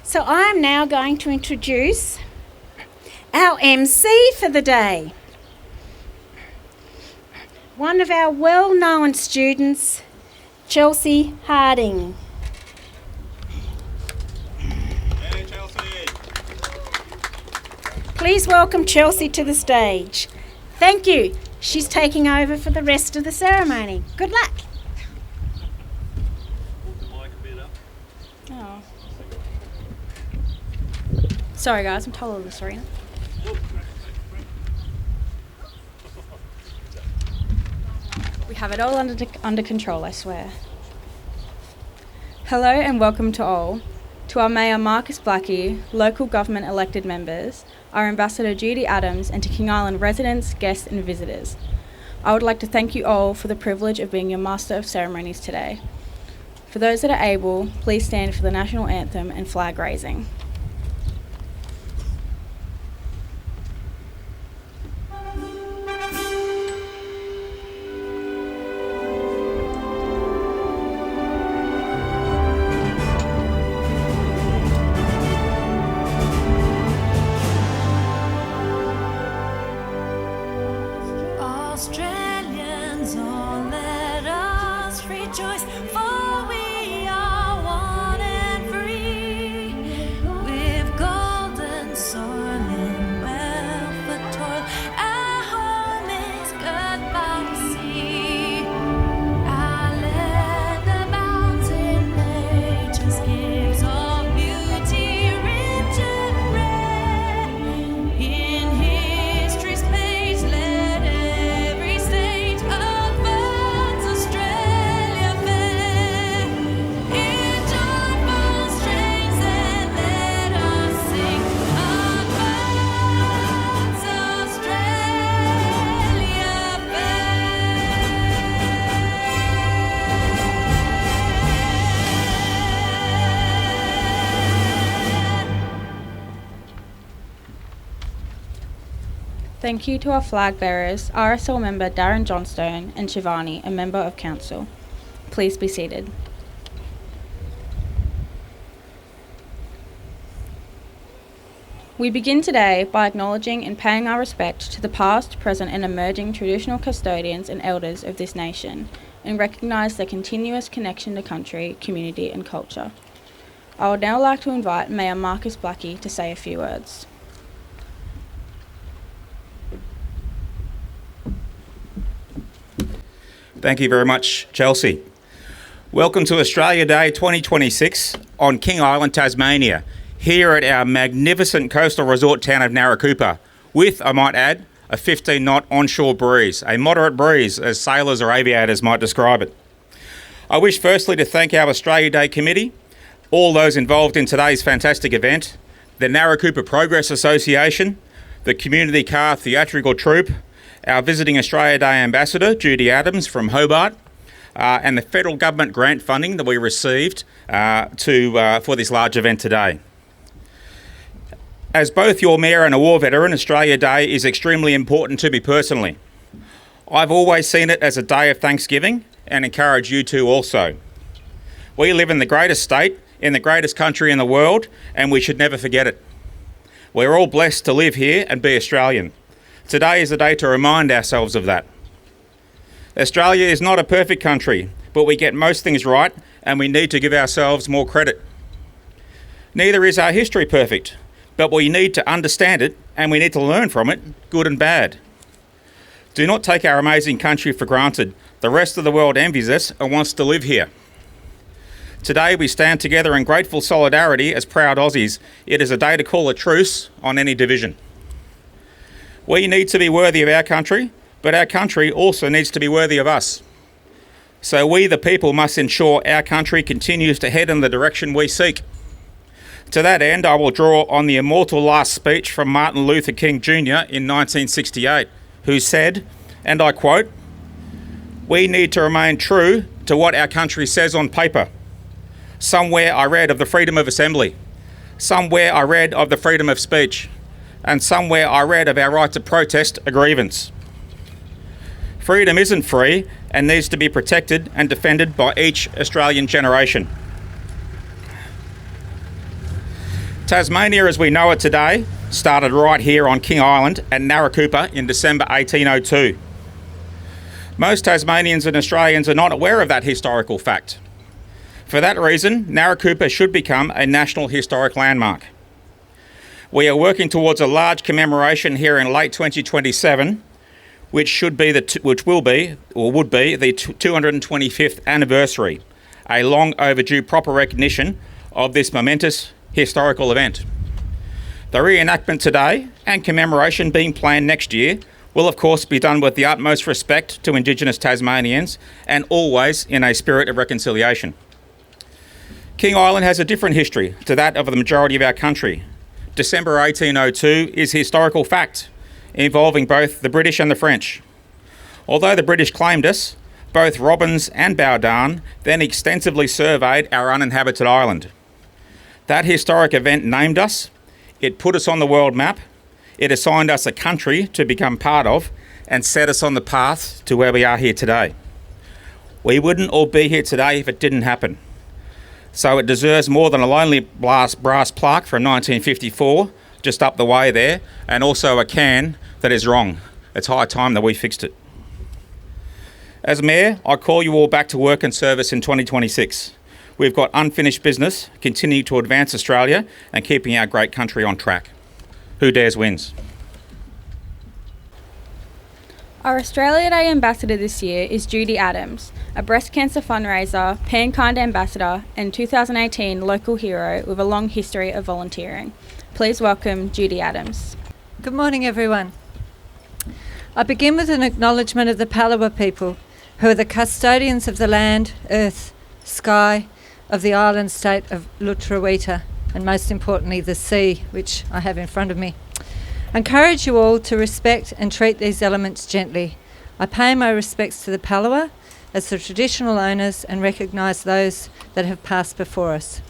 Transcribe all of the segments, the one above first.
So I am now going to introduce our MC for the day. One of our well-known students, Chelsea Harding. Hey, Chelsea. Please welcome Chelsea to the stage. Thank you. She's taking over for the rest of the ceremony. Good luck. Oh. Sorry guys, I'm taller than Serena. We have it all under control, I swear. Hello and welcome to all. To our Mayor Marcus Blackie, local government elected members, our Ambassador Judy Adams, and to King Island residents, guests and visitors. I would like to thank you all for the privilege of being your Master of Ceremonies today. For those that are able, please stand for the national anthem and flag raising. Australians, all let us rejoice, for we are one and free, with golden soil and wealth for toil. Our home is good by the sea. Our land abounds in nature's gifts of beauty, rich and rare. In history's page, let every stage of birds Australia fair. In joyful strains, and let us sing of birds Australia Thank you to our flag bearers, RSL member Darren Johnstone and Shivani, a member of council. Please be seated. We begin today by acknowledging and paying our respect to the past, present and emerging traditional custodians and elders of this nation, and recognise their continuous connection to country, community and culture. I would now like to invite Mayor Marcus Blackie to say a few words. Thank you very much, Chelsea. Welcome to Australia Day 2026 on King Island, Tasmania, here at our magnificent coastal resort town of Naracoopa, with, I might add, a 15-knot onshore breeze, a moderate breeze, as sailors or aviators might describe it. I wish firstly to thank our Australia Day committee, all those involved in today's fantastic event, the Naracoopa Progress Association, the Community Car Theatrical Troupe, our visiting Australia Day Ambassador, Judy Adams from Hobart, and the federal government grant funding that we received for this large event today. As both your Mayor and a war veteran, Australia Day is extremely important to me personally. I've always seen it as a day of thanksgiving and encourage you to also. We live in the greatest state, in the greatest country in the world, and we should never forget it. We're all blessed to live here and be Australian. Today is a day to remind ourselves of that. Australia is not a perfect country, but we get most things right and we need to give ourselves more credit. Neither is our history perfect, but we need to understand it and we need to learn from it, good and bad. Do not take our amazing country for granted. The rest of the world envies us and wants to live here. Today we stand together in grateful solidarity as proud Aussies. It is a day to call a truce on any division. We need to be worthy of our country, but our country also needs to be worthy of us. So we, the people, must ensure our country continues to head in the direction we seek. To that end, I will draw on the immortal last speech from Martin Luther King Jr. in 1968, who said, and I quote, "We need to remain true to what our country says on paper. Somewhere I read of the freedom of assembly. Somewhere I read of the freedom of speech. And somewhere I read of our right to protest a grievance. Freedom isn't free and needs to be protected and defended by each Australian generation. Tasmania as we know it today started right here on King Island at Naracoopa in December 1802. Most Tasmanians and Australians are not aware of that historical fact. For that reason, Naracoopa should become a National Historic Landmark. We are working towards a large commemoration here in late 2027, which would be the 225th anniversary, a long overdue proper recognition of this momentous historical event. The reenactment today and commemoration being planned next year will of course be done with the utmost respect to Indigenous Tasmanians and always in a spirit of reconciliation. King Island has a different history to that of the majority of our country. December 1802 is historical fact involving both the British and the French. Although the British claimed us, both Robbins and Bowdan then extensively surveyed our uninhabited island. That historic event named us, it put us on the world map, it assigned us a country to become part of and set us on the path to where we are here today. We wouldn't all be here today if it didn't happen. So it deserves more than a lonely brass plaque from 1954, just up the way there, and also a can that is wrong. It's high time that we fixed it. As Mayor, I call you all back to work and service in 2026. We've got unfinished business, continuing to advance Australia and keeping our great country on track. Who dares wins. Our Australia Day ambassador this year is Judy Adams, a breast cancer fundraiser, PanKind ambassador, and 2018 local hero with a long history of volunteering. Please welcome Judy Adams. Good morning, everyone. I begin with an acknowledgement of the Palawa people, who are the custodians of the land, earth, sky of the island state of Lutruwita, and most importantly the sea, which I have in front of me. I encourage you all to respect and treat these elements gently. I pay my respects to the Palawa as the traditional owners and recognise those that have passed before us.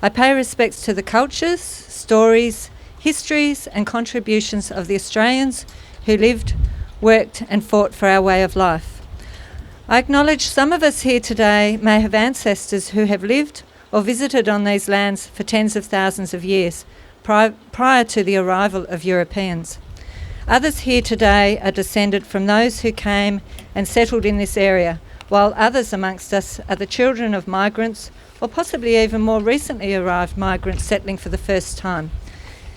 I pay respects to the cultures, stories, histories and contributions of the Australians who lived, worked and fought for our way of life. I acknowledge some of us here today may have ancestors who have lived or visited on these lands for tens of thousands of years prior to the arrival of Europeans. Others here today are descended from those who came and settled in this area, while others amongst us are the children of migrants or possibly even more recently arrived migrants settling for the first time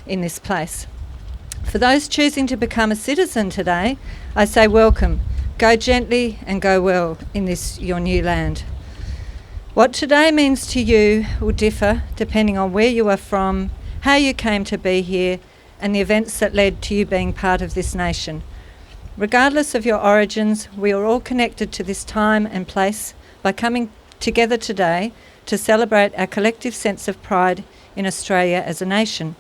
in this place. For those choosing to become a citizen today, I say welcome. Go gently and go well in this your new land. What today means to you will differ depending on where you are from, how you came to be here, and the events that led to you being part of this nation. Regardless of your origins, we are all connected to this time and place by coming together today to celebrate our collective sense of pride in Australia as a nation.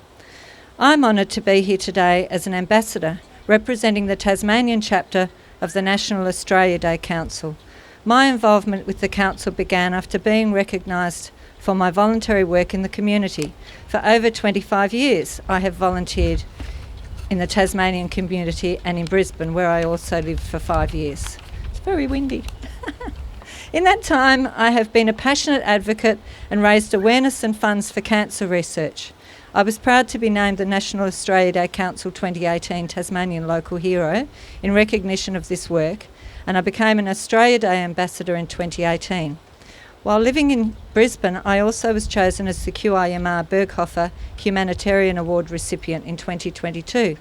I'm honoured to be here today as an ambassador representing the Tasmanian chapter of the National Australia Day Council. My involvement with the council began after being recognised for my voluntary work in the community. For over 25 years I have volunteered in the Tasmanian community and in Brisbane, where I also lived for 5 years. It's very windy. In that time I have been a passionate advocate and raised awareness and funds for cancer research. I was proud to be named the National Australia Day Council 2018 Tasmanian Local Hero in recognition of this work, and I became an Australia Day Ambassador in 2018. While living in Brisbane, I also was chosen as the QIMR Berghofer Humanitarian Award recipient in 2022.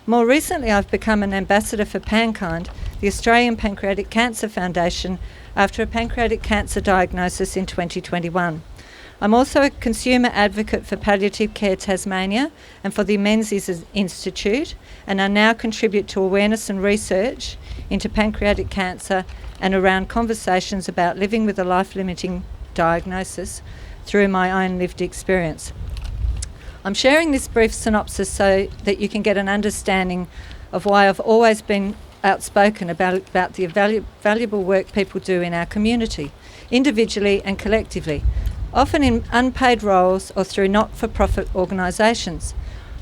More recently, I've become an ambassador for PanKind, the Australian Pancreatic Cancer Foundation, after a pancreatic cancer diagnosis in 2021. I'm also a consumer advocate for Palliative Care Tasmania and for the Menzies Institute, and I now contribute to awareness and research into pancreatic cancer and around conversations about living with a life-limiting diagnosis through my own lived experience. I'm sharing this brief synopsis so that you can get an understanding of why I've always been outspoken about the valuable work people do in our community, individually and collectively, often in unpaid roles or through not-for-profit organisations.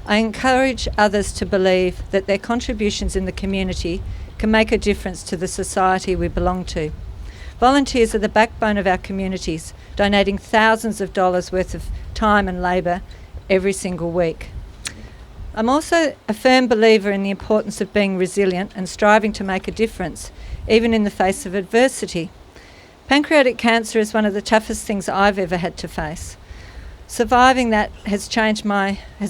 I encourage others to believe that their contributions in the community can make a difference to the society we belong to. Volunteers are the backbone of our communities, donating thousands of dollars worth of time and labour every single week. I'm also a firm believer in the importance of being resilient and striving to make a difference, even in the face of adversity. Pancreatic cancer is one of the toughest things I've ever had to face. Surviving that has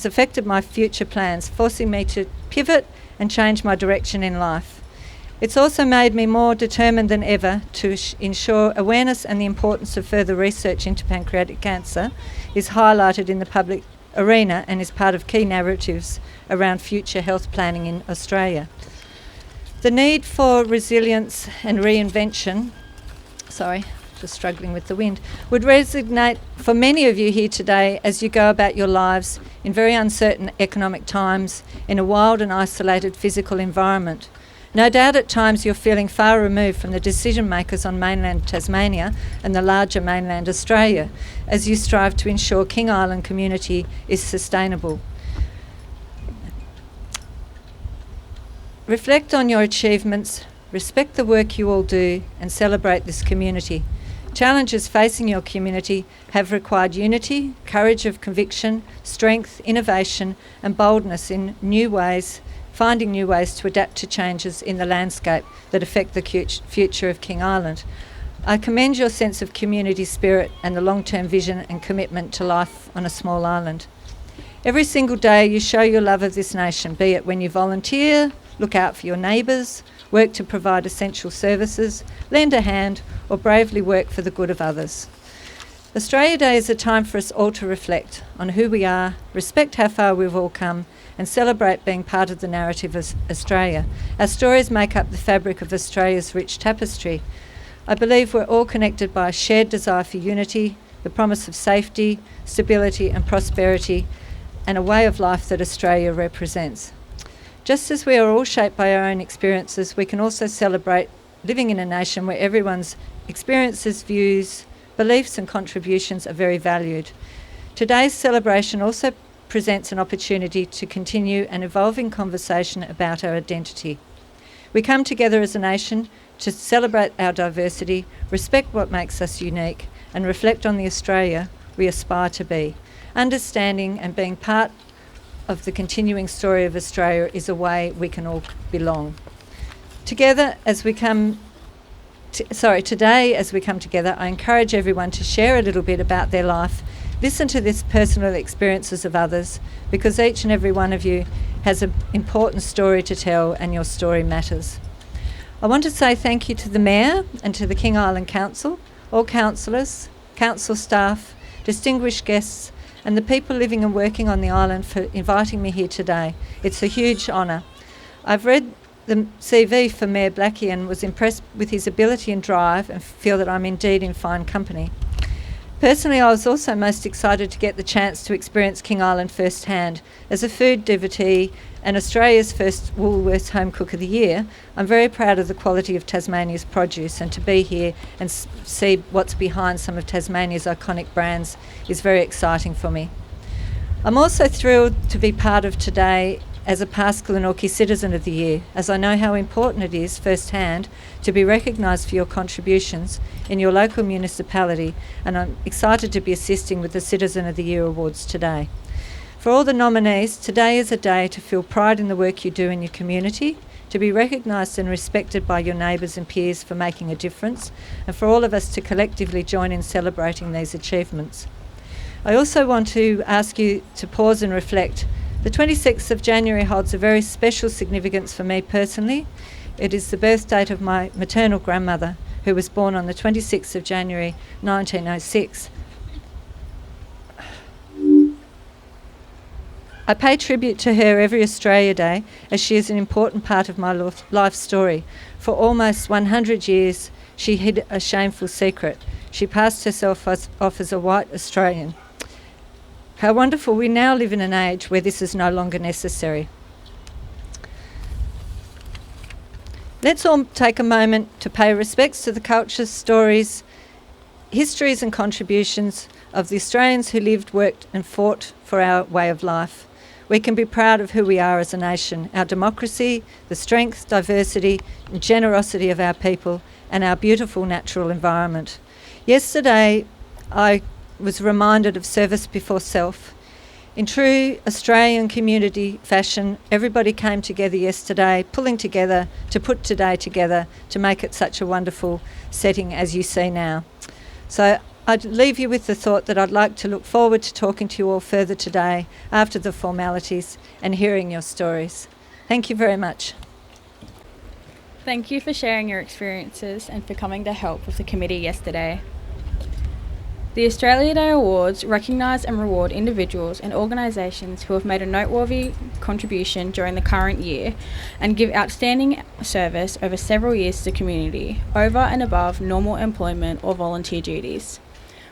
affected my future plans, forcing me to pivot and change my direction in life. It's also made me more determined than ever to ensure awareness and the importance of further research into pancreatic cancer is highlighted in the public arena and is part of key narratives around future health planning in Australia. The need for resilience and reinvention, just struggling with the wind, would resonate for many of you here today as you go about your lives in very uncertain economic times in a wild and isolated physical environment. No doubt at times you're feeling far removed from the decision makers on mainland Tasmania and the larger mainland Australia as you strive to ensure King Island community is sustainable. Reflect on your achievements, respect the work you all do, and celebrate this community. Challenges facing your community have required unity, courage of conviction, strength, innovation, and boldness in new ways, finding new ways to adapt to changes in the landscape that affect the future of King Island. I commend your sense of community spirit and the long-term vision and commitment to life on a small island. Every single day you show your love of this nation, be it when you volunteer, look out for your neighbours, work to provide essential services, lend a hand, or bravely work for the good of others. Australia Day is a time for us all to reflect on who we are, respect how far we've all come, and celebrate being part of the narrative of Australia. Our stories make up the fabric of Australia's rich tapestry. I believe we're all connected by a shared desire for unity, the promise of safety, stability and prosperity, and a way of life that Australia represents. Just as we are all shaped by our own experiences, we can also celebrate living in a nation where everyone's experiences, views, beliefs and contributions are very valued. Today's celebration also presents an opportunity to continue an evolving conversation about our identity. We come together as a nation to celebrate our diversity, respect what makes us unique, and reflect on the Australia we aspire to be. Understanding and being part of the continuing story of Australia is a way we can all belong. Today, as we come together, I encourage everyone to share a little bit about their life. Listen to the personal experiences of others, because each and every one of you has an important story to tell and your story matters. I want to say thank you to the Mayor and to the King Island Council, all councillors, council staff, distinguished guests and the people living and working on the island for inviting me here today. It's a huge honour. I've read the CV for Mayor Blackie and was impressed with his ability and drive and feel that I'm indeed in fine company. Personally, I was also most excited to get the chance to experience King Island firsthand. As a food devotee and Australia's first Woolworths Home Cook of the Year, I'm very proud of the quality of Tasmania's produce, and to be here and see what's behind some of Tasmania's iconic brands is very exciting for me. I'm also thrilled to be part of today as a past Glenorchy Citizen of the Year, as I know how important it is firsthand to be recognised for your contributions in your local municipality, and I'm excited to be assisting with the Citizen of the Year Awards today. For all the nominees, today is a day to feel pride in the work you do in your community, to be recognised and respected by your neighbours and peers for making a difference, and for all of us to collectively join in celebrating these achievements. I also want to ask you to pause and reflect. The 26th of January holds a very special significance for me personally. It is the birth date of my maternal grandmother, who was born on the 26th of January 1906. I pay tribute to her every Australia Day, as she is an important part of my life story. For almost 100 years, she hid a shameful secret. She passed herself off as a white Australian. How wonderful we now live in an age where this is no longer necessary. Let's all take a moment to pay respects to the cultures, stories, histories and contributions of the Australians who lived, worked and fought for our way of life. We can be proud of who we are as a nation, our democracy, the strength, diversity and generosity of our people and our beautiful natural environment. Yesterday, I was reminded of service before self. In true Australian community fashion, everybody came together yesterday, pulling together to put today together to make it such a wonderful setting as you see now. So I'd leave you with the thought that I'd like to look forward to talking to you all further today after the formalities and hearing your stories. Thank you very much. Thank you for sharing your experiences and for coming to help with the committee yesterday. The Australia Day Awards recognise and reward individuals and organisations who have made a noteworthy contribution during the current year and give outstanding service over several years to the community, over and above normal employment or volunteer duties.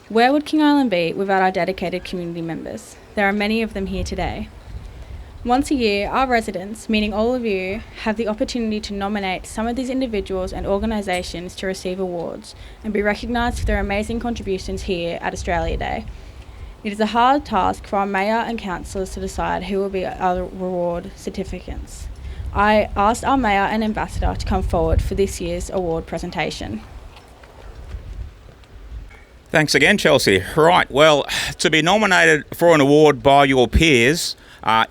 Where would King Island be without our dedicated community members? There are many of them here today. Once a year, our residents, meaning all of you, have the opportunity to nominate some of these individuals and organisations to receive awards and be recognised for their amazing contributions here at Australia Day. It is a hard task for our mayor and councillors to decide who will be our reward recipients. I asked our mayor and ambassador to come forward for this year's award presentation. Thanks again, Chelsea. Right, well, to be nominated for an award by your peers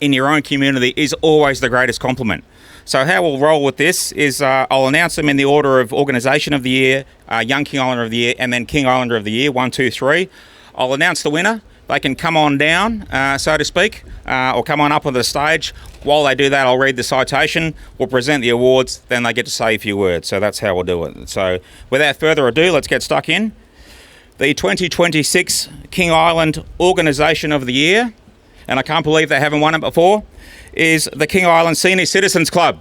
in your own community is always the greatest compliment. So how we'll roll with this is I'll announce them in the order of Organisation of the Year, Young King Islander of the Year, and then King Islander of the Year, 1, 2, 3. I'll announce the winner. They can come on down, so to speak, or come on up on the stage. While they do that, I'll read the citation, we'll present the awards, then they get to say a few words. So that's how we'll do it. So without further ado, let's get stuck in. The 2026 King Island Organisation of the Year, and I can't believe they haven't won it before, is the King Island Senior Citizens Club.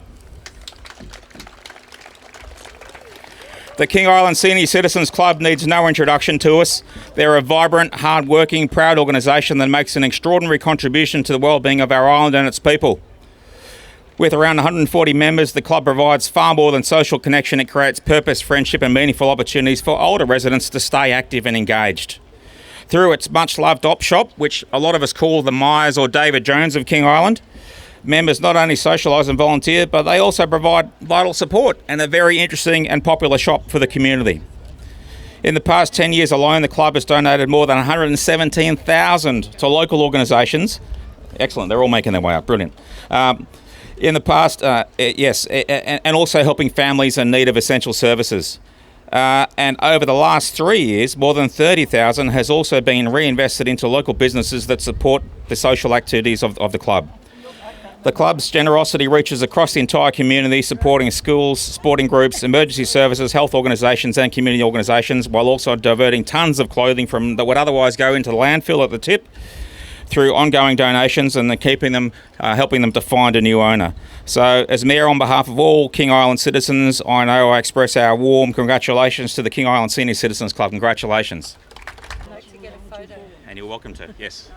The King Island Senior Citizens Club needs no introduction to us. They're a vibrant, hard-working, proud organisation that makes an extraordinary contribution to the well-being of our island and its people. With around 140 members, the club provides far more than social connection. It creates purpose, friendship and meaningful opportunities for older residents to stay active and engaged. Through its much-loved op shop, which a lot of us call the Myers or David Jones of King Island, members not only socialise and volunteer, but they also provide vital support and a very interesting and popular shop for the community. In the past 10 years alone, the club has donated more than 117,000 to local organisations. Excellent, they're all making their way up, brilliant. In the past, and also helping families in need of essential services. And over the last 3 years, more than 30,000 has also been reinvested into local businesses that support the social activities of the club. The club's generosity reaches across the entire community, supporting schools, sporting groups, emergency services, health organisations and community organisations, while also diverting tonnes of clothing from that would otherwise go into the landfill at the tip through ongoing donations and then keeping them, helping them to find a new owner. So as Mayor, on behalf of all King Island citizens, I know I express our warm congratulations to the King Island Senior Citizens Club. Congratulations. I'd like to get a photo. And you're welcome to, yes.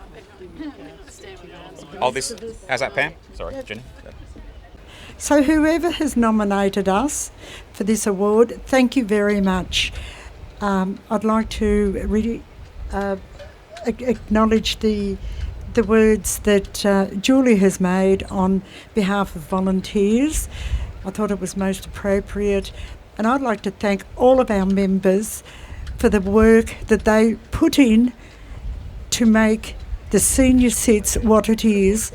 Oh, this, how's that, Pam? Sorry, Jenny. So whoever has nominated us for this award, thank you very much. I'd like to really acknowledge the words that Julie has made on behalf of volunteers. I thought it was most appropriate. And I'd like to thank all of our members for the work that they put in to make the senior sits what it is.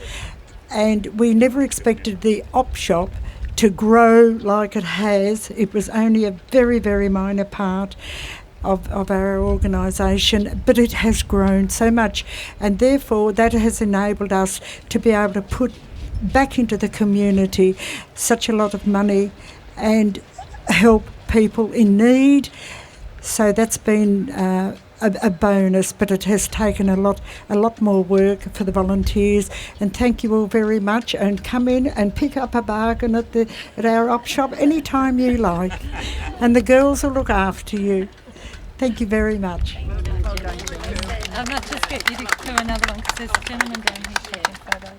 And we never expected the op shop to grow like it has. It was only a very, very minor part of our organisation, but it has grown so much, and therefore that has enabled us to be able to put back into the community such a lot of money and help people in need. So that's been a bonus, but it has taken a lot more work for the volunteers. And thank you all very much, and come in and pick up a bargain at our op shop anytime you like, and the girls will look after you. Thank you very much. I might just get you to do another one because there's a gentleman down here taking photos.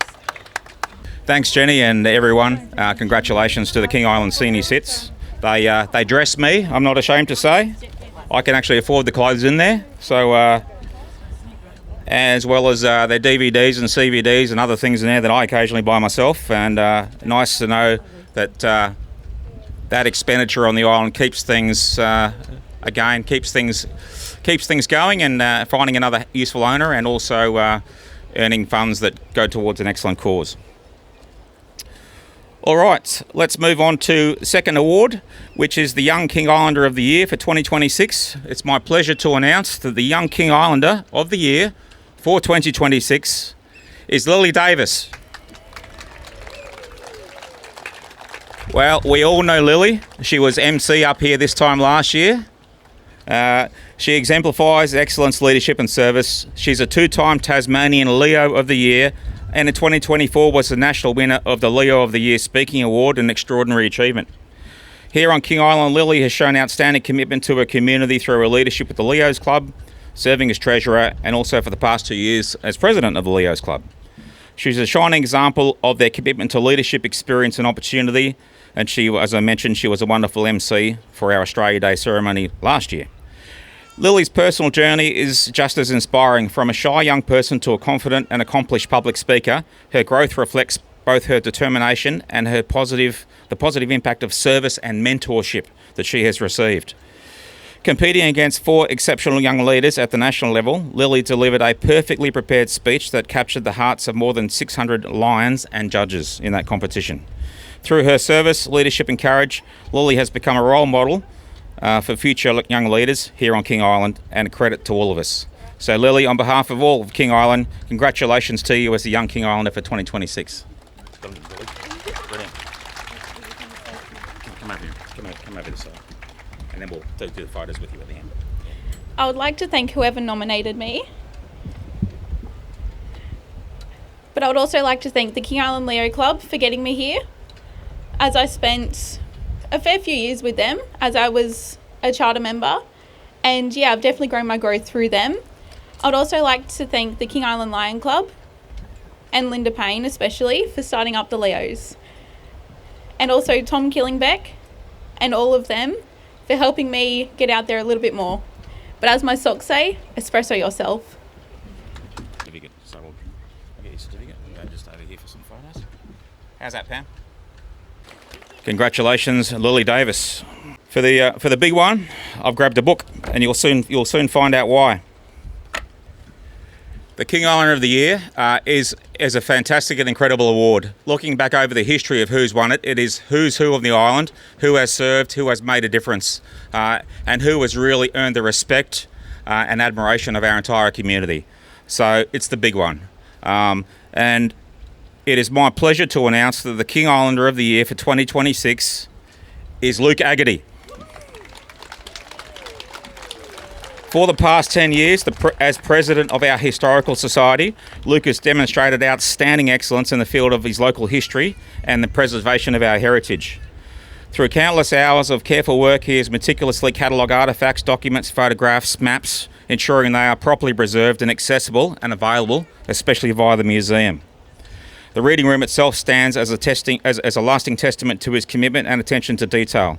Thanks, Jenny, and everyone. Congratulations to the King Island Senior Sits. They dress me, I'm not ashamed to say. I can actually afford the clothes in there. So, as well as their DVDs and CVDs and other things in there that I occasionally buy myself. And nice to know that that expenditure on the island keeps things keeps things going and finding another useful owner, and also earning funds that go towards an excellent cause. All right, let's move on to the second award, which is the Young King Islander of the Year for 2026. It's my pleasure to announce that the Young King Islander of the Year for 2026 is Lily Davis. Well, we all know Lily. She was MC up here this time last year. She exemplifies excellence, leadership and service. She's a two-time Tasmanian Leo of the Year, and in 2024 was the national winner of the Leo of the Year Speaking Award, an extraordinary achievement. Here on King Island, Lily has shown outstanding commitment to her community through her leadership with the Leos Club, serving as treasurer, and also for the past 2 years as president of the Leos Club. She's a shining example of their commitment to leadership, experience and opportunity, and she, as I mentioned, she was a wonderful MC for our Australia Day ceremony last year. Lily's personal journey is just as inspiring. From a shy young person to a confident and accomplished public speaker, her growth reflects both her determination and the positive impact of service and mentorship that she has received. Competing against 4 exceptional young leaders at the national level, Lily delivered a perfectly prepared speech that captured the hearts of more than 600 lions and judges in that competition. Through her service, leadership and courage, Lily has become a role model for future young leaders here on King Island, and a credit to all of us. So Lily, on behalf of all of King Island, congratulations to you as the Young King Islander for 2026. Brilliant. Come over this side. And then we'll do the photos with you at the end. I would like to thank whoever nominated me. But I would also like to thank the King Island Leo Club for getting me here, as I spent a fair few years with them as I was a charter member, and yeah, I've definitely grown my growth through them. I'd also like to thank the King Island Lion Club and Linda Payne especially for starting up the Leos, and also Tom Killingbeck and all of them for helping me get out there a little bit more. But as my socks say, espresso yourself. Certificate. So I'll get your certificate and go just over here for some photos. How's that, Pam? Congratulations, Lily Davis. For the big one, I've grabbed a book, and you'll soon find out why. The King Islander of the Year is a fantastic and incredible award. Looking back over the history of who's won it, it is who's who of the island, who has served, who has made a difference, and who has really earned the respect and admiration of our entire community. So it's the big one. And it is my pleasure to announce that the King Islander of the Year for 2026 is Luke Aggerty. For the past 10 years, as president of our Historical Society, Luke has demonstrated outstanding excellence in the field of his local history and the preservation of our heritage. Through countless hours of careful work, he has meticulously catalogued artefacts, documents, photographs, maps, ensuring they are properly preserved and accessible and available, especially via the museum. The reading room itself stands as a lasting testament to his commitment and attention to detail.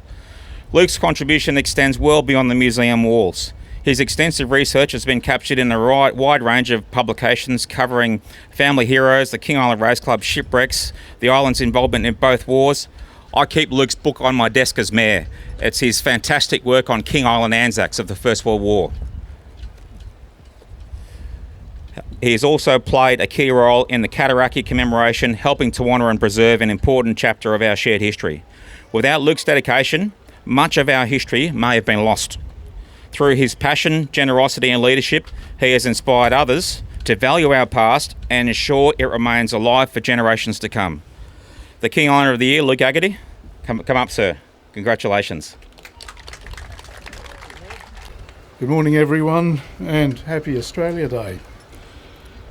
Luke's contribution extends well beyond the museum walls. His extensive research has been captured in a wide range of publications covering family heroes, the King Island Race Club shipwrecks, the island's involvement in both wars. I keep Luke's book on my desk as mayor. It's his fantastic work on King Island Anzacs of the First World War. He has also played a key role in the Cataraqui commemoration, helping to honour and preserve an important chapter of our shared history. Without Luke's dedication, much of our history may have been lost. Through his passion, generosity and leadership, he has inspired others to value our past and ensure it remains alive for generations to come. The King Islander of the Year, Luke Aggerty, come up, sir. Congratulations. Good morning, everyone, and happy Australia Day.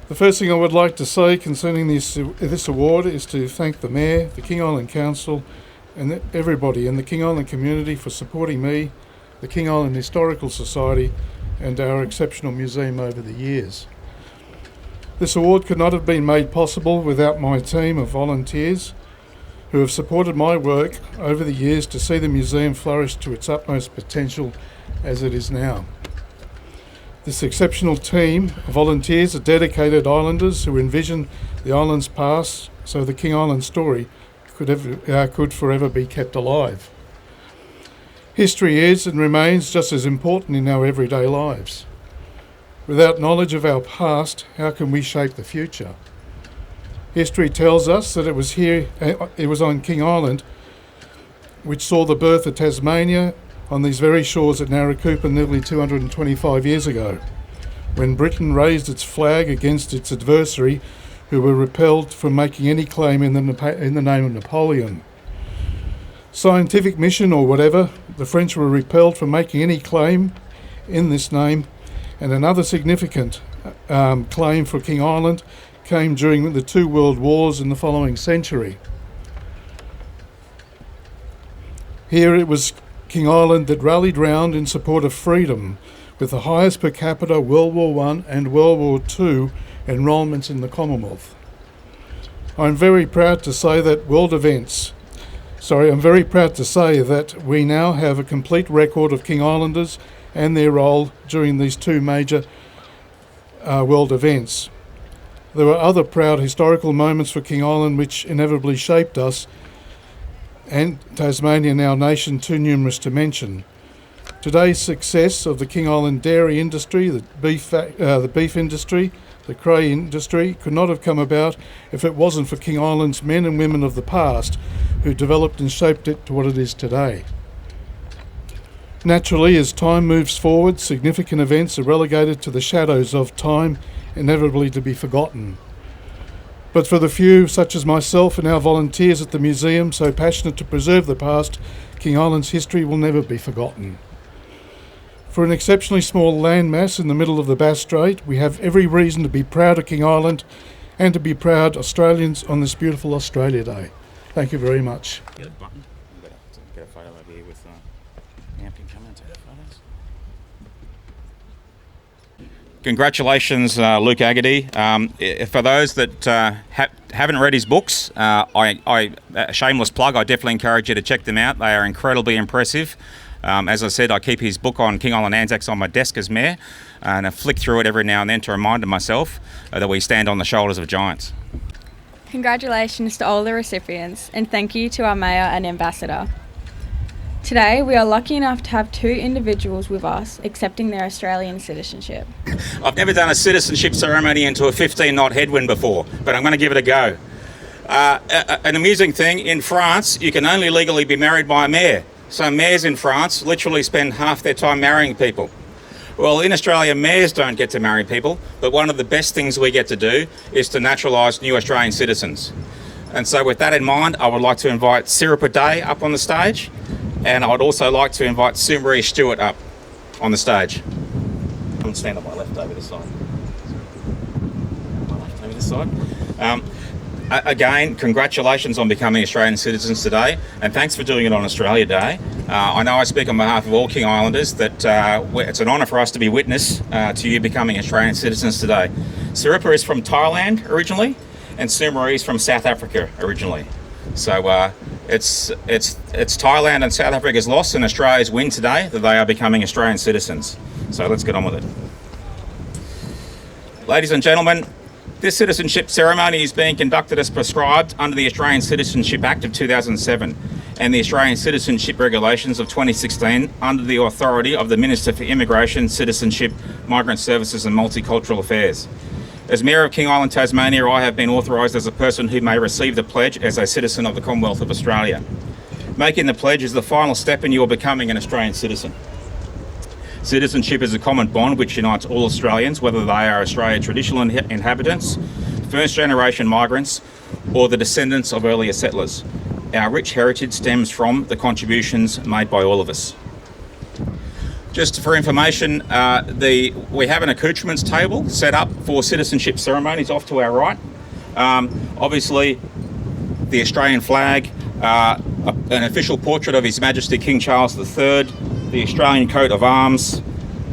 The first thing I would like to say concerning this award is to thank the Mayor, the King Island Council, and everybody in the King Island community for supporting me, the King Island Historical Society, and our exceptional museum over the years. This award could not have been made possible without my team of volunteers who have supported my work over the years to see the museum flourish to its utmost potential as it is now. This exceptional team of volunteers are dedicated islanders who envision the island's past so the King Island story could forever be kept alive. History is and remains just as important in our everyday lives. Without knowledge of our past, how can we shape the future? History tells us that it was on King Island, which saw the birth of Tasmania on these very shores at Naracoopa nearly 225 years ago, when Britain raised its flag against its adversary, who were repelled from making any claim in the name of Napoleon. Scientific mission or whatever, the French were repelled from making any claim in this name, and another significant claim for King Island came during the two world wars in the following century. Here it was King Island that rallied round in support of freedom, with the highest per capita World War I and World War II enrolments in the Commonwealth. I'm very proud to say that we now have a complete record of King Islanders and their role during these two major world events. There were other proud historical moments for King Island which inevitably shaped us and Tasmania and our nation, too numerous to mention. Today's success of the King Island dairy industry, the beef industry, the cray industry could not have come about if it wasn't for King Island's men and women of the past who developed and shaped it to what it is today. Naturally, as time moves forward, significant events are relegated to the shadows of time, inevitably to be forgotten. But for the few, such as myself and our volunteers at the museum, so passionate to preserve the past, King Island's history will never be forgotten. For an exceptionally small landmass in the middle of the Bass Strait, we have every reason to be proud of King Island and to be proud Australians on this beautiful Australia Day. Thank you very much. Get a button. Get a photo over here with Amping coming to take photos. Congratulations, Luke Agady. For those that haven't read his books, shameless plug, I definitely encourage you to check them out. They are incredibly impressive. As I said, I keep his book on King Island Anzacs on my desk as mayor, and I flick through it every now and then to remind myself that we stand on the shoulders of giants. Congratulations to all the recipients, and thank you to our Mayor and Ambassador. Today, we are lucky enough to have two individuals with us accepting their Australian citizenship. I've never done a citizenship ceremony into a 15-knot headwind before, but I'm going to give it a go. An amusing thing, in France, you can only legally be married by a mayor. So mayors in France literally spend half their time marrying people. Well, in Australia, mayors don't get to marry people, but one of the best things we get to do is to naturalise new Australian citizens. And so with that in mind, I would like to invite Siripa Day up on the stage, and I would also like to invite Sue Marie Stewart up on the stage. Come and stand on my left over this side. My left over this side. Again, congratulations on becoming Australian citizens today, and thanks for doing it on Australia Day. I know I speak on behalf of all King Islanders that it's an honour for us to be witness to you becoming Australian citizens today. Siripa is from Thailand originally, and Sue Marie is from South Africa originally. So it's Thailand and South Africa's loss and Australia's win today that they are becoming Australian citizens. So let's get on with it. Ladies and gentlemen, this citizenship ceremony is being conducted as prescribed under the Australian Citizenship Act of 2007 and the Australian Citizenship Regulations of 2016 under the authority of the Minister for Immigration, Citizenship, Migrant Services and Multicultural Affairs. As Mayor of King Island, Tasmania, I have been authorised as a person who may receive the pledge as a citizen of the Commonwealth of Australia. Making the pledge is the final step in your becoming an Australian citizen. Citizenship is a common bond which unites all Australians, whether they are Australia's traditional inhabitants, first-generation migrants, or the descendants of earlier settlers. Our rich heritage stems from the contributions made by all of us. Just for information, we have an accoutrements table set up for citizenship ceremonies off to our right. Obviously, the Australian flag, an official portrait of His Majesty King Charles III, the Australian coat of arms.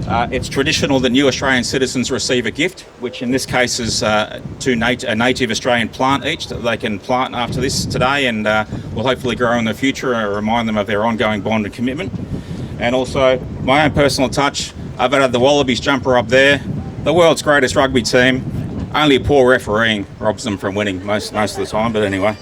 It's traditional that new Australian citizens receive a gift, which in this case is a native Australian plant each that they can plant after this today, and will hopefully grow in the future and remind them of their ongoing bond and commitment. And also, my own personal touch, I've added the Wallabies jumper up there, the world's greatest rugby team. Only poor refereeing robs them from winning most of the time, but anyway.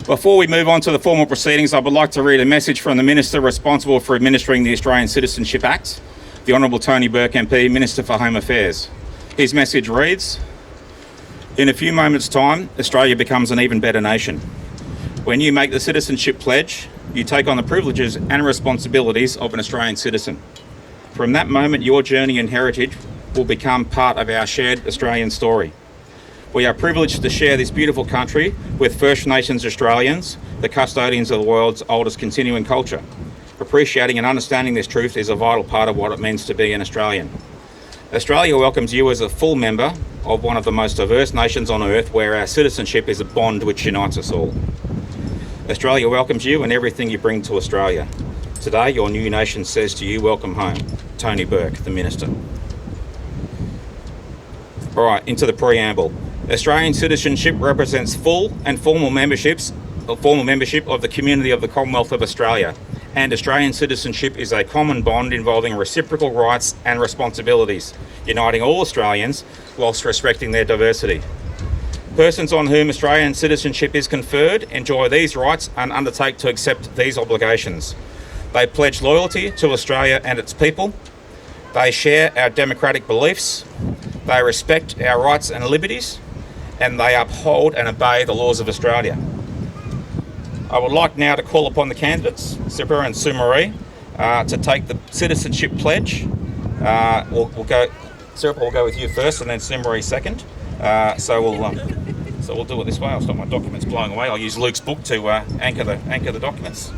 Before we move on to the formal proceedings, I would like to read a message from the Minister responsible for administering the Australian Citizenship Act. the Honourable Tony Burke MP, Minister for Home Affairs. His message reads, "In a few moments' time, Australia becomes an even better nation. When you make the citizenship pledge, you take on the privileges and responsibilities of an Australian citizen. From that moment, your journey and heritage will become part of our shared Australian story. We are privileged to share this beautiful country with First Nations Australians, the custodians of the world's oldest continuing culture. Appreciating and understanding this truth is a vital part of what it means to be an Australian. Australia welcomes you as a full member of one of the most diverse nations on earth, where our citizenship is a bond which unites us all. Australia welcomes you and everything you bring to Australia. Today, your new nation says to you, welcome home. Tony Burke, the Minister." All right, into the preamble. Australian citizenship represents full and formal membership of the community of the Commonwealth of Australia, and Australian citizenship is a common bond involving reciprocal rights and responsibilities, uniting all Australians whilst respecting their diversity. Persons on whom Australian citizenship is conferred enjoy these rights and undertake to accept these obligations. They pledge loyalty to Australia and its people. They share our democratic beliefs. They respect our rights and liberties, and they uphold and obey the laws of Australia. I would like now to call upon the candidates, Sipper and Sue Marie, to take the citizenship pledge. We'll go. Sipper, we'll go with you first, and then Sue Marie second. So we'll do it this way. I'll stop my documents blowing away. I'll use Luke's book to anchor the documents.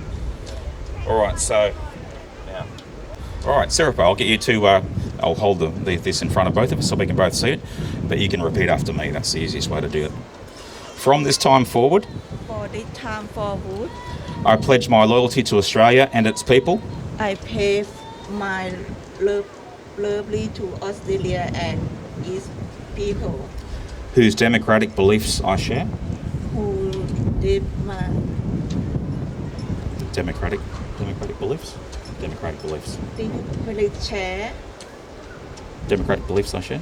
All right. So now, all right, Sarah, I'll get you to. I'll hold this in front of both of us so we can both see it, but you can repeat after me. That's the easiest way to do it. From this time forward, I pledge my loyalty to Australia and its people. I pledge my loyalty to Australia and its people. Whose democratic beliefs I share. Who did my Democratic beliefs. Democratic beliefs. share. Democratic beliefs I share.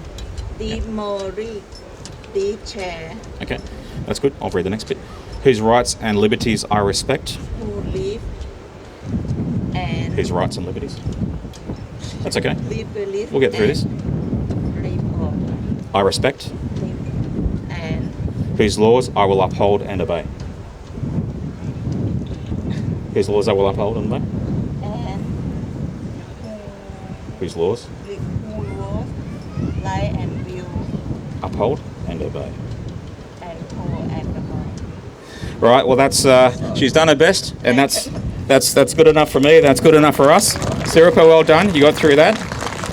Share. Okay, that's good. I'll read the next bit. Whose rights and liberties I respect. Who live and Whose rights and liberties. That's okay. live We'll get through this. live on, I respect. live and Whose laws I will uphold and obey. Whose laws I will uphold and obey. and Whose laws who was lie and will uphold and obey. and hold and abide. Right. Well, that's she's done her best, and that's good enough for me. That's good enough for us. Siripa, well done. You got through that.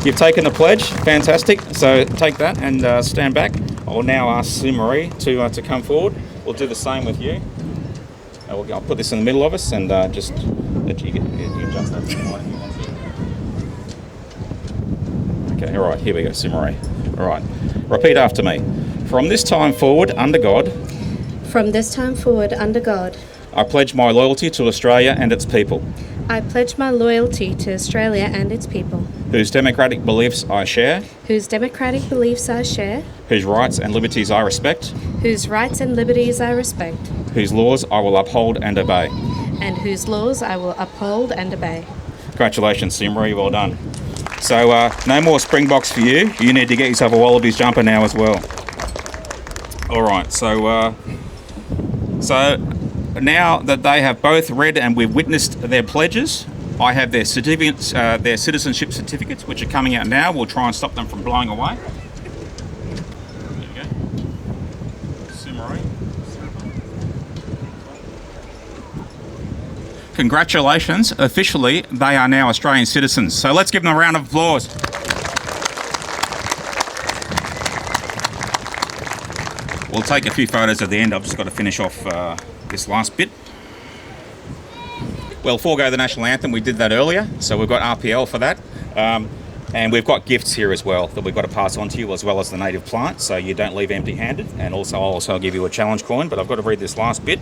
You've taken the pledge. Fantastic. So take that and stand back. I'll now ask Sue Marie to come forward. We'll do the same with you. I'll put this in the middle of us and just let you adjust that. Okay. All right. Here we go, Sue Marie. All right. Repeat after me. From this time forward, under God, From this time forward, under God, I pledge my loyalty to Australia and its people, I pledge my loyalty to Australia and its people, whose democratic beliefs I share, whose democratic beliefs I share, whose rights and liberties I respect, whose rights and liberties I respect, whose laws I will uphold and obey. and whose laws I will uphold and obey. Congratulations, Sue Marie, well done. So no more Springboks for you. You need to get yourself a Wallabies jumper now as well. All right, so now that they have both read and we've witnessed their pledges, I have their certificates, their citizenship certificates, which are coming out now. We'll try and stop them from blowing away. There you go. Sue Marie. Congratulations, officially they are now Australian citizens. So let's give them a round of applause. We'll take a few photos at the end. I've just got to finish off this last bit. Well, forego the national anthem, we did that earlier, so we've got RPL for that. And we've got gifts here as well that we've got to pass on to you, as well as the native plant, so you don't leave empty-handed. And also, I'll also give you a challenge coin, but I've got to read this last bit.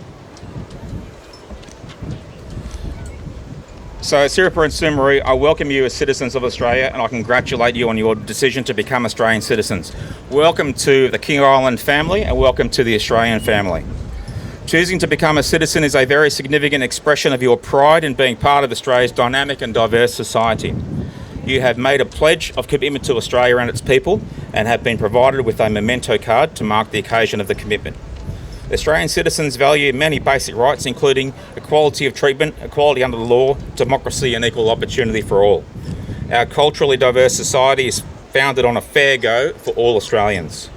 So, Siripa and Sue Marie, I welcome you as citizens of Australia, and I congratulate you on your decision to become Australian citizens. Welcome to the King Island family, and welcome to the Australian family. Choosing to become a citizen is a very significant expression of your pride in being part of Australia's dynamic and diverse society. You have made a pledge of commitment to Australia and its people and have been provided with a memento card to mark the occasion of the commitment. Australian citizens value many basic rights, including equality of treatment, equality under the law, democracy and equal opportunity for all. Our culturally diverse society is founded on a fair go for all Australians.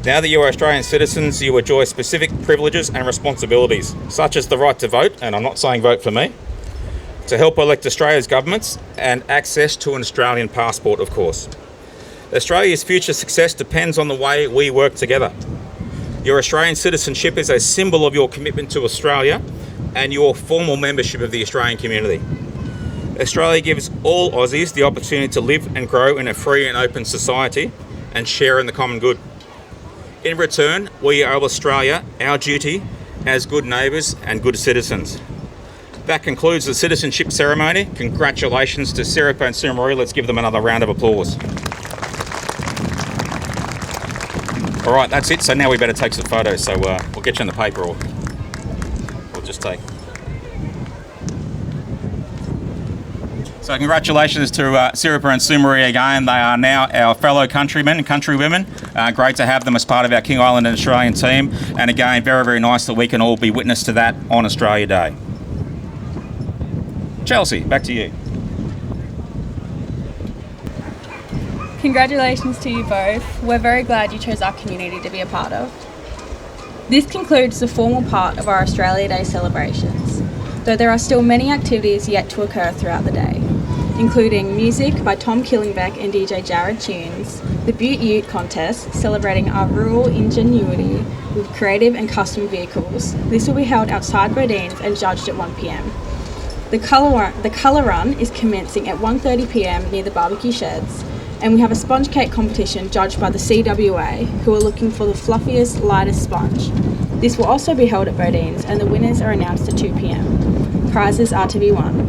Now that you are Australian citizens, you enjoy specific privileges and responsibilities, such as the right to vote, and I'm not saying vote for me, to help elect Australia's governments, and access to an Australian passport, of course. Australia's future success depends on the way we work together. Your Australian citizenship is a symbol of your commitment to Australia and your formal membership of the Australian community. Australia gives all Aussies the opportunity to live and grow in a free and open society and share in the common good. In return, we owe Australia our duty as good neighbours and good citizens. That concludes the citizenship ceremony. Congratulations to Siripa and Sumaroo. Let's give them another round of applause. All right, that's it. So now we better take some photos. So we'll get you in the paper, or we'll just take. So congratulations to Siripa and Sumaroo again. They are now our fellow countrymen and countrywomen. Great to have them as part of our King Island and Australian team. And again, very, very nice that we can all be witness to that on Australia Day. Chelsea, back to you. Congratulations to you both. We're very glad you chose our community to be a part of. This concludes the formal part of our Australia Day celebrations, though there are still many activities yet to occur throughout the day, including music by Tom Killingbeck and DJ Jared Tunes, the Butte Ute contest celebrating our rural ingenuity with creative and custom vehicles. This will be held outside Bodine's and judged at 1 p.m. The colour run is commencing at 1:30 p.m. near the barbecue sheds, and we have a sponge cake competition judged by the CWA, who are looking for the fluffiest, lightest sponge. This will also be held at Bodine's, and the winners are announced at 2 p.m. Prizes are to be won.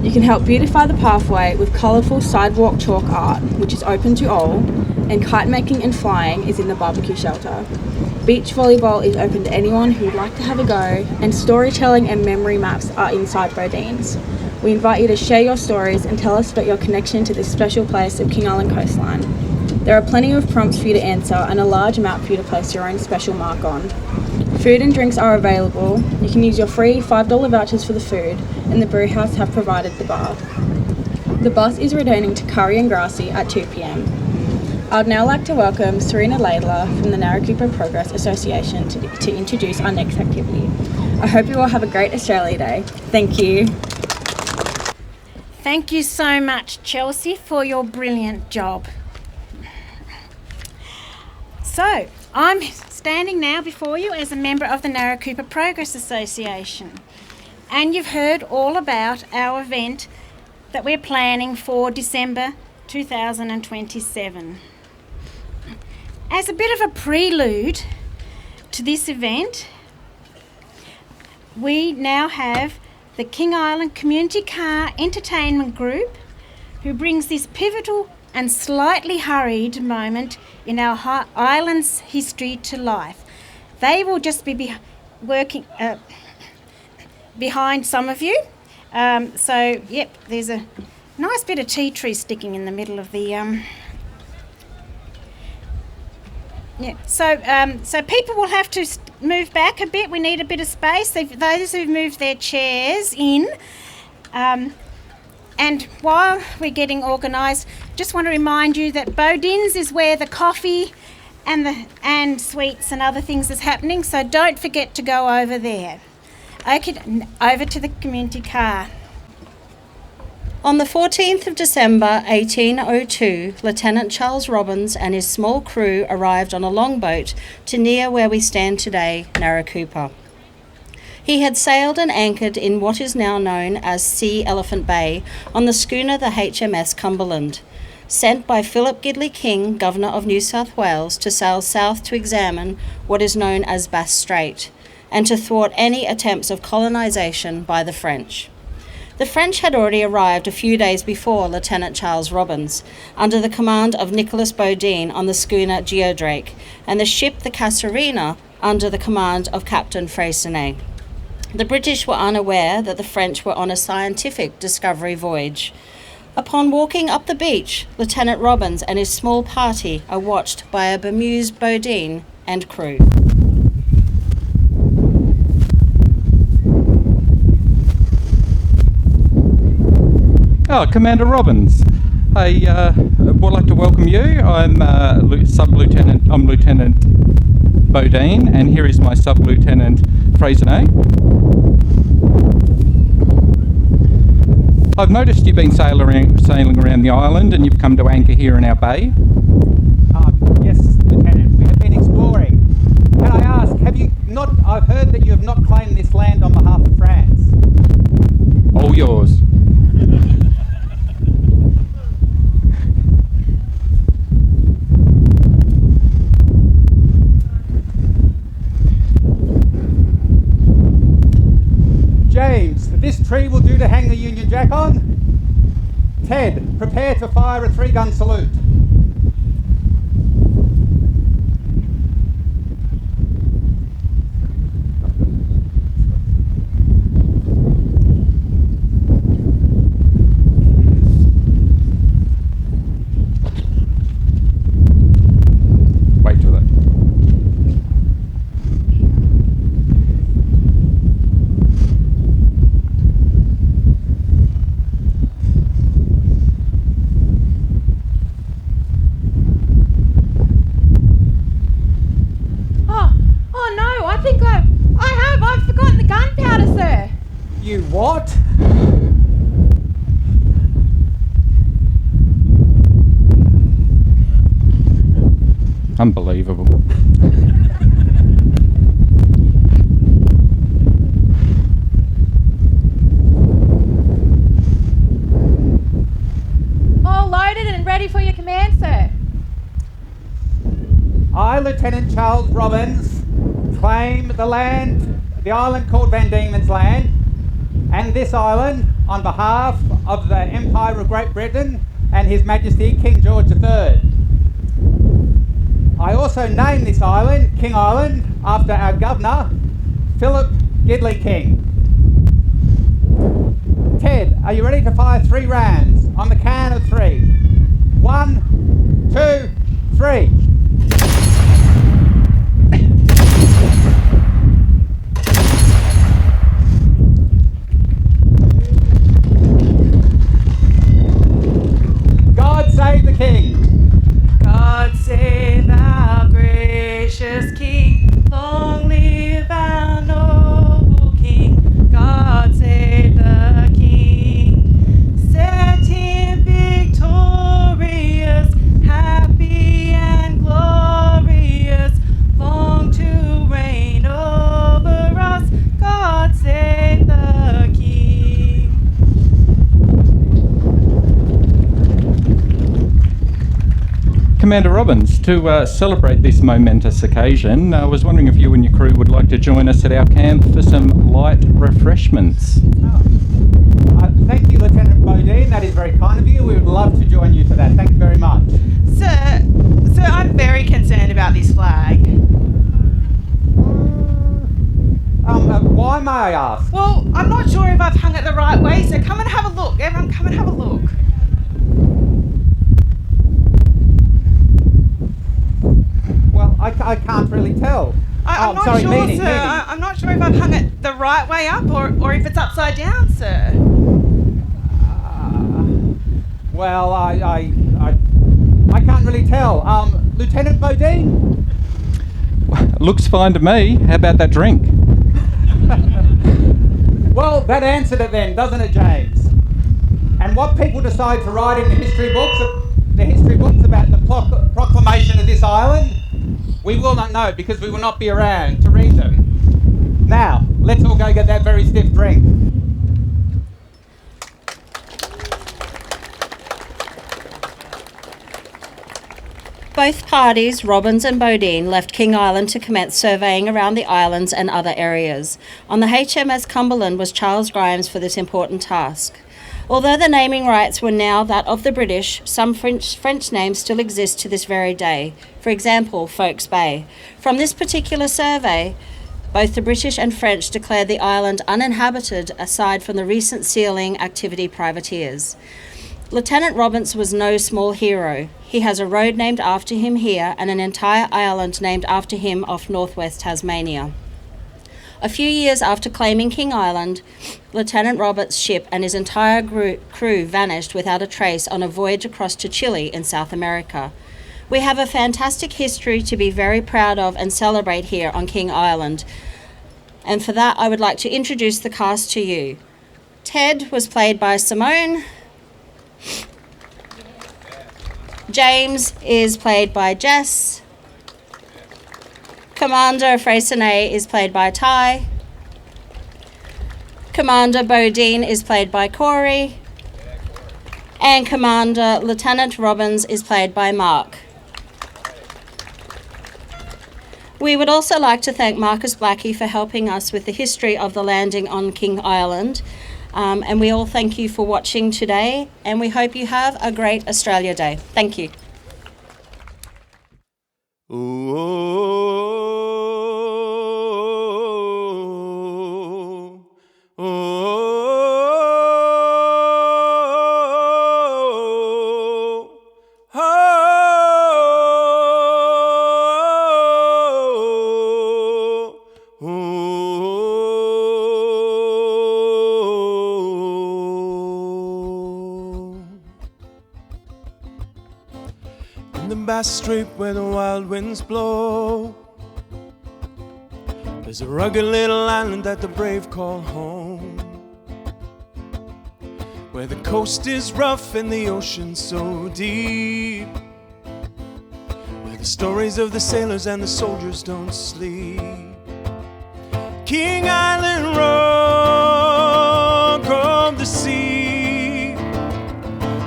You can help beautify the pathway with colourful sidewalk chalk art, which is open to all, and kite making and flying is in the barbecue shelter. Beach volleyball is open to anyone who would like to have a go, and storytelling and memory maps are inside Bodine's. We invite you to share your stories and tell us about your connection to this special place of King Island coastline. There are plenty of prompts for you to answer and a large map for you to place your own special mark on. Food and drinks are available. You can use your free $5 vouchers for the food, and the Brewhouse have provided the bar. The bus is returning to Curry and Grassy at 2 p.m. I'd now like to welcome Serena Laidler from the Naracoopa Progress Association to introduce our next activity. I hope you all have a great Australia Day. Thank you. Thank you so much, Chelsea, for your brilliant job. So, I'm standing now before you as a member of the Naracoopa Progress Association, and you've heard all about our event that we're planning for December 2027. As a bit of a prelude to this event, we now have the King Island Community Car Entertainment Group, who brings this pivotal and slightly hurried moment in our island's history to life. They will just be working behind some of you. Yep, there's a nice bit of tea tree sticking in the middle of the... So people will have to move back a bit. We need a bit of space. Those who've moved their chairs in. And while we're getting organised, just want to remind you that Bodins is where the coffee and sweets and other things is happening. So don't forget to go over there. Okay, over to the community car. On the 14th of December 1802, Lieutenant Charles Robbins and his small crew arrived on a longboat to near where we stand today, Naracoopa. He had sailed and anchored in what is now known as Sea Elephant Bay on the schooner the HMS Cumberland, sent by Philip Gidley King, Governor of New South Wales, to sail south to examine what is known as Bass Strait and to thwart any attempts of colonisation by the French. The French had already arrived a few days before Lieutenant Charles Robbins, under the command of Nicholas Bodine on the schooner Geodrake, and the ship the Casuarina under the command of Captain Freycinet. The British were unaware that the French were on a scientific discovery voyage. Upon walking up the beach, Lieutenant Robbins and his small party are watched by a bemused Bodine and crew. Oh, Commander Robbins. I would like to welcome you. I'm Lieutenant Bodine, and here is my Sub-Lieutenant Freycinet. I've noticed you've been sailing around the island and you've come to anchor here in our bay. Yes, Lieutenant, we have been exploring. Can I ask, I've heard that you have not claimed this land on behalf of France. All yours. James, this tree will do to hang the Union Jack on. Ted, prepare to fire a 3-gun salute. Wait till that. I've forgotten the gunpowder, sir. You what? Unbelievable. All loaded and ready for your command, sir. I, Lieutenant Charles Robbins, claim the island called Van Diemen's Land, and this island on behalf of the Empire of Great Britain and His Majesty King George III. I also name this island King Island after our governor, Philip Gidley King. Ted, are you ready to fire 3 rounds on the count of 3? 1, 2, 3. God save the King. God save our gracious King. Long live our noble King. God save the King. Set him victorious, happy and glorious, long to reign over us. God save the King. Commander Robbins, to celebrate this momentous occasion, I was wondering if you and your crew would like to join us at our camp for some light refreshments. Thank you, Lieutenant Bodine. That is very kind of you. We would love to join you for that. Thank you very much. Sir, I'm very concerned about this flag. Why may I ask? Well, I'm not sure if I've hung it the right way, so come and have a look. Everyone, come and have a look. Well, I can't really tell. I'm not sure, sir. I'm not sure if I've hung it the right way up or if it's upside down, sir. Well, I can't really tell. Lieutenant Bodine? Looks fine to me. How about that drink? Well, that answered it then, doesn't it, James? And what people decide to write in the history books about the proclamation of this island, we will not know because we will not be around to read them. Now, let's all go get that very stiff drink. Both parties, Robbins and Bodine, left King Island to commence surveying around the islands and other areas. On the HMS Cumberland was Charles Grimes for this important task. Although the naming rights were now that of the British, some French names still exist to this very day. For example, Folkes Bay. From this particular survey, both the British and French declared the island uninhabited aside from the recent sealing activity privateers. Lieutenant Robbins was no small hero. He has a road named after him here and an entire island named after him off northwest Tasmania. A few years after claiming King Island, Lieutenant Roberts' ship and his entire crew vanished without a trace on a voyage across to Chile in South America. We have a fantastic history to be very proud of and celebrate here on King Island. And for that, I would like to introduce the cast to you. Ted was played by Simone. James is played by Jess. Commander Freycinet is played by Ty. Commander Bodine is played by Corey. And Commander Lieutenant Robbins is played by Mark. We would also like to thank Marcus Blackie for helping us with the history of the landing on King Island. And we all thank you for watching today, and we hope you have a great Australia Day. Thank you. In the Bass Strait where the wild winds blow, there's a rugged little island that the brave call home, where the coast is rough and the ocean so deep, where the stories of the sailors and the soldiers don't sleep. King Island rock of the sea,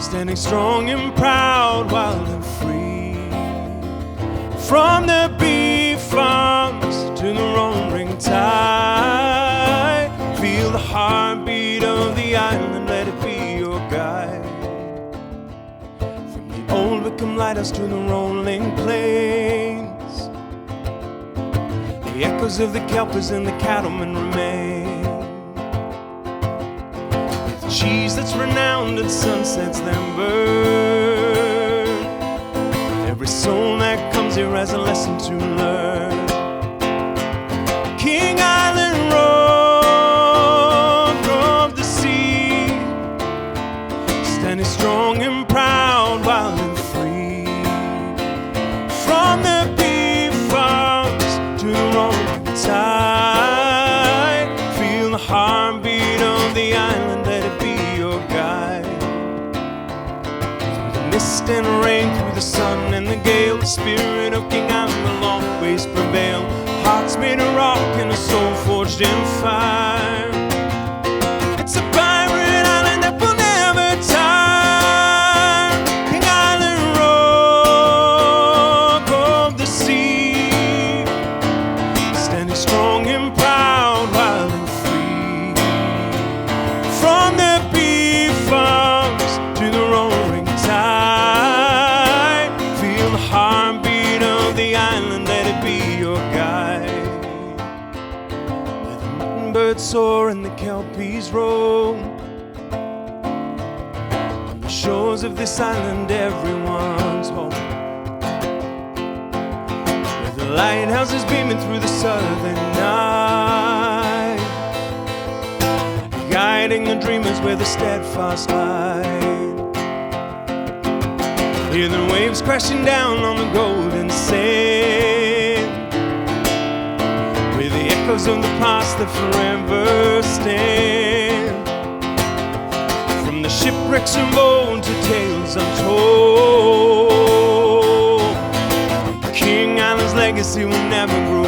standing strong and proud, wild and free. From the beef farms to the roaring tide, feel the heartbeat of the island, let it be your guide. From the old Wickham lighthouse to the rolling plains, the echoes of the kelpers and the cattlemen remain. With cheese that's renowned at sunsets then burn, every soul that comes here has a lesson to learn. King Island rock of the sea, standing strong and proud, wild and free. From the beef farms to the rolling tide, feel the heartbeat of the island, let it be your guide. Through the mist and rain, through the sun and the gale, the spirit of King Island will always prevail. Hearts made of rock and a soul forged in fire. It's a pirate island that will never tire. King Island rock of the sea, standing strong and proud, wild and free. From the beef farms to the roaring tide, feel the heartbeat of the island, let it be your guide. Where the mockingbirds soar and the kelpies roam, on the shores of this island everyone's home. Where the lighthouse is beaming through the southern night, guiding the dreamers where the steadfast light. Hear the waves crashing down on the golden sand, with the echoes of the past that forever stand. From the shipwrecks of old to tales untold, King Island's legacy will never grow